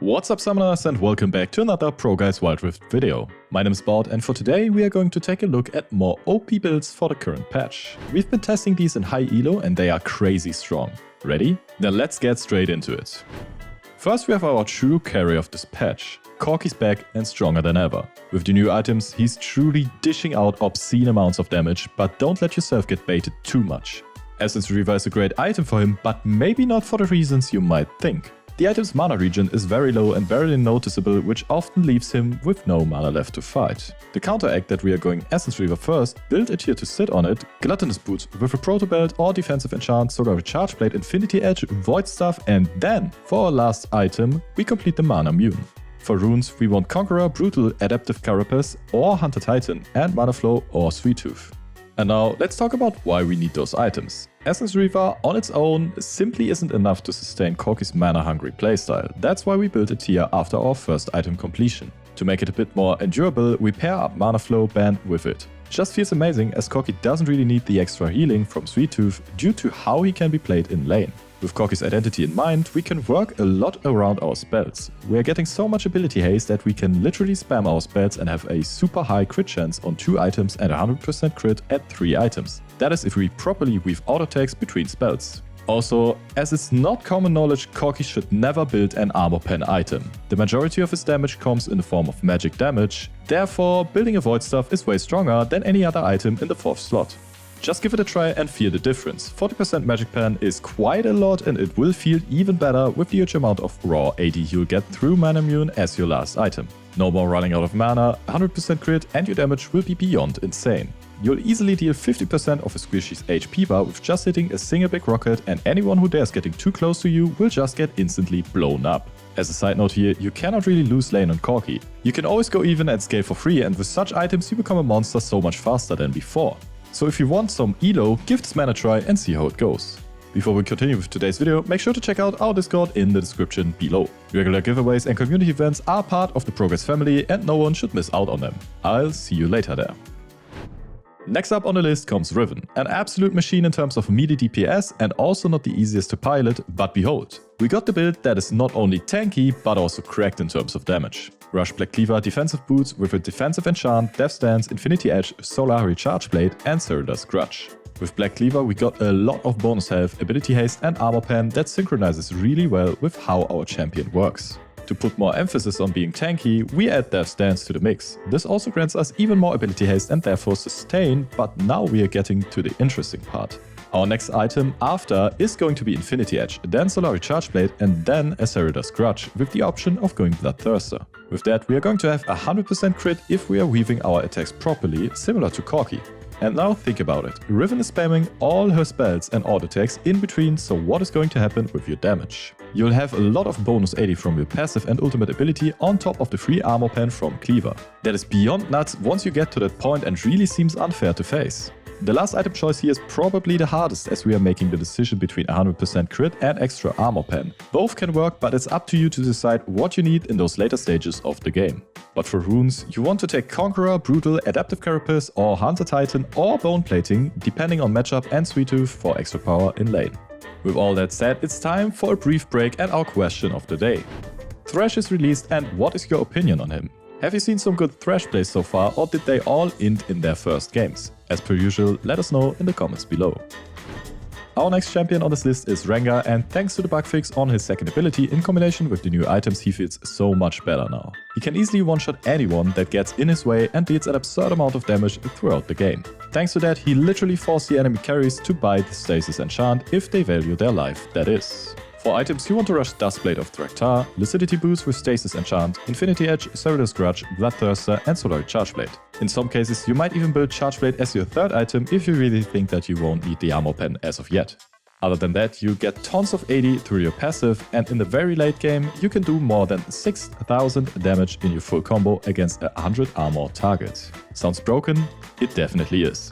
What's up summoners and welcome back to another ProGuides Wild Rift video. My name is Bart and for today we are going to take a look at more OP builds for the current patch. We've been testing these in high elo and they are crazy strong. Ready? Then let's get straight into it. First we have our true carry of this patch. Corki's back and stronger than ever. With the new items he's truly dishing out obscene amounts of damage, but don't let yourself get baited too much. Essence Reaver is a great item for him, but maybe not for the reasons you might think. The item's mana regen is very low and barely noticeable, which often leaves him with no mana left to fight. The counteract that we are going Essence Reaver first, build a tier to sit on it, Gluttonous Boot with a Proto Belt or Defensive Enchant, Solar Recharge Blade, Infinity Edge, Void Staff, and then, for our last item, we complete the Mana Mune. For runes, we want Conqueror, Brutal, Adaptive Carapace or Hunter Titan, and Mana Flow or Sweet Tooth. And now, let's talk about why we need those items. Essence Reaver on its own simply isn't enough to sustain Corki's mana-hungry playstyle. That's why we built a tier after our first item completion. To make it a bit more endurable, we pair up Mana Flow Band with it. Just feels amazing as Corki doesn't really need the extra healing from Sweet Tooth due to how he can be played in lane. With Corki's identity in mind, we can work a lot around our spells. We are getting so much ability haste that we can literally spam our spells and have a super high crit chance on 2 items and 100% crit at 3 items. That is if we properly weave auto attacks between spells. Also, as it's not common knowledge, Corki should never build an armor pen item. The majority of his damage comes in the form of magic damage, therefore building a void stuff is way stronger than any other item in the 4th slot. Just give it a try and feel the difference. 40% magic pen is quite a lot and it will feel even better with the huge amount of raw AD you'll get through Mana Mune as your last item. No more running out of mana, 100% crit and your damage will be beyond insane. You'll easily deal 50% of a squishy's HP bar with just hitting a single big rocket, and anyone who dares getting too close to you will just get instantly blown up. As a side note here, you cannot really lose lane on Corki. You can always go even and scale for free, and with such items you become a monster so much faster than before. So if you want some elo, give this man a try and see how it goes. Before we continue with today's video, make sure to check out our Discord in the description below. Regular giveaways and community events are part of the ProGuides family and no one should miss out on them. I'll see you later there. Next up on the list comes Riven, an absolute machine in terms of melee DPS and also not the easiest to pilot, but behold. We got the build that is not only tanky, but also cracked in terms of damage. Rush Black Cleaver defensive boots with a defensive enchant, Death Stance, Infinity Edge, Solar Recharge Blade and Cyrodiil's Grudge. With Black Cleaver we got a lot of bonus health, ability haste and armor pen that synchronizes really well with how our champion works. To put more emphasis on being tanky, we add Death Stance to the mix. This also grants us even more ability haste and therefore sustain, but now we are getting to the interesting part. Our next item after is going to be Infinity Edge, then Solar Recharge Blade and then a Cyrodiil's Grudge with the option of going Bloodthirster. With that we are going to have 100% crit if we are weaving our attacks properly, similar to Corki. And now think about it, Riven is spamming all her spells and auto attacks in between, so what is going to happen with your damage? You'll have a lot of bonus AD from your passive and ultimate ability on top of the free armor pen from Cleaver. That is beyond nuts once you get to that point and really seems unfair to face. The last item choice here is probably the hardest as we are making the decision between 100% crit and extra armor pen. Both can work, but it's up to you to decide what you need in those later stages of the game. But for runes, you want to take Conqueror, Brutal, Adaptive Carapace or Hunter Titan or Bone Plating depending on matchup and Sweet Tooth for extra power in lane. With all that said, it's time for a brief break and our question of the day. Thresh is released and what is your opinion on him? Have you seen some good Thresh plays so far or did they all int in their first games? As per usual, let us know in the comments below. Our next champion on this list is Rengar, and thanks to the bug fix on his second ability in combination with the new items he feels so much better now. He can easily one-shot anyone that gets in his way and deals an absurd amount of damage throughout the game. Thanks to that, he literally forced the enemy carries to buy the Stasis Enchant if they value their life, that is. For items you want to rush Duskblade of Thraktar, Lucidity Boost with Stasis Enchant, Infinity Edge, Cyrodiil's Grudge, Bloodthirster and Solar Recharge Blade. In some cases you might even build Charge Blade as your third item if you really think that you won't need the armor pen as of yet. Other than that, you get tons of AD through your passive and in the very late game you can do more than 6000 damage in your full combo against a 100 armor target. Sounds broken? It definitely is.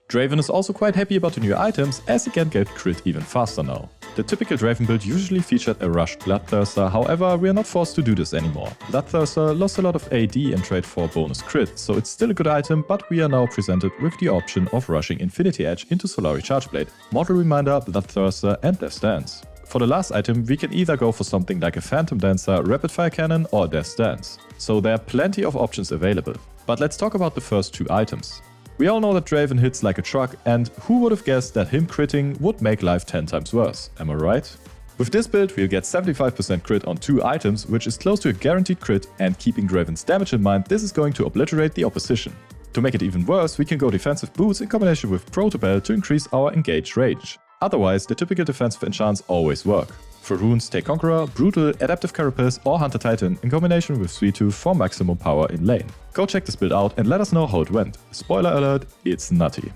Draven is also quite happy about the new items as he can get crit even faster now. The typical Draven build usually featured a rushed Bloodthirster, however we are not forced to do this anymore. Bloodthirster lost a lot of AD in trade for bonus crit, so it's still a good item, but we are now presented with the option of rushing Infinity Edge into Solar Recharge Blade, Mortal Reminder, Bloodthirster and Death Stance. For the last item, we can either go for something like a Phantom Dancer, Rapid Fire Cannon or a Death Dance. So there are plenty of options available. But let's talk about the first two items. We all know that Draven hits like a truck, and who would have guessed that him critting would make life 10 times worse, am I right? With this build, we'll get 75% crit on 2 items, which is close to a guaranteed crit, and keeping Draven's damage in mind, this is going to obliterate the opposition. To make it even worse, we can go defensive boots in combination with Protobell to increase our engaged range. Otherwise, the typical defensive enchants always work. For runes, take Conqueror, Brutal, Adaptive Carapace or Hunter Titan in combination with Sweet Tooth for maximum power in lane. Go check this build out and let us know how it went. Spoiler alert, it's nutty.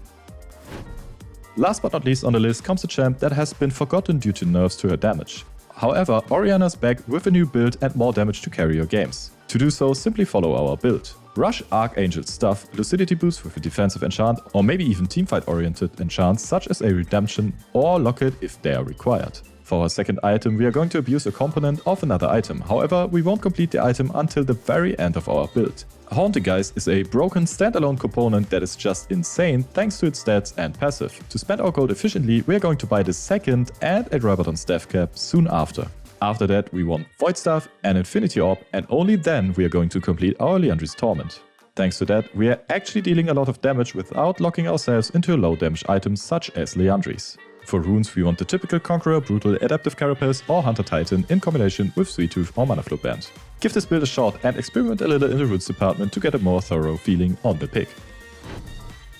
Last but not least on the list comes a champ that has been forgotten due to nerfs to her damage. However, Oriana's back with a new build and more damage to carry your games. To do so, simply follow our build. Rush Archangel's stuff, Lucidity boost with a defensive enchant, or maybe even teamfight oriented enchants such as a Redemption or Locket if they are required. For our second item, we are going to abuse a component of another item, however we won't complete the item until the very end of our build. Haunting Guys is a broken standalone component that is just insane thanks to its stats and passive. To spend our gold efficiently, we are going to buy the second and a Rabadon's Death Cap soon after. After that, we want Void Staff and Infinity Orb, and only then we are going to complete our Liandry's Torment. Thanks to that, we are actually dealing a lot of damage without locking ourselves into a low damage item such as Liandry's. For runes, we want the typical Conqueror, Brutal, Adaptive Carapace or Hunter Titan in combination with Sweet Tooth or Mana Flow Band. Give this build a shot and experiment a little in the runes department to get a more thorough feeling on the pick.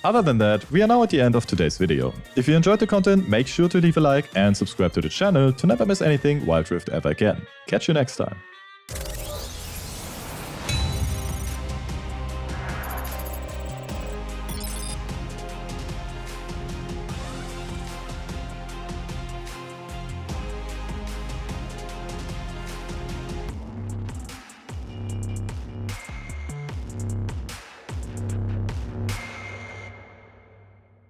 Other than that, we are now at the end of today's video. If you enjoyed the content, make sure to leave a like and subscribe to the channel to never miss anything Wild Rift ever again. Catch you next time.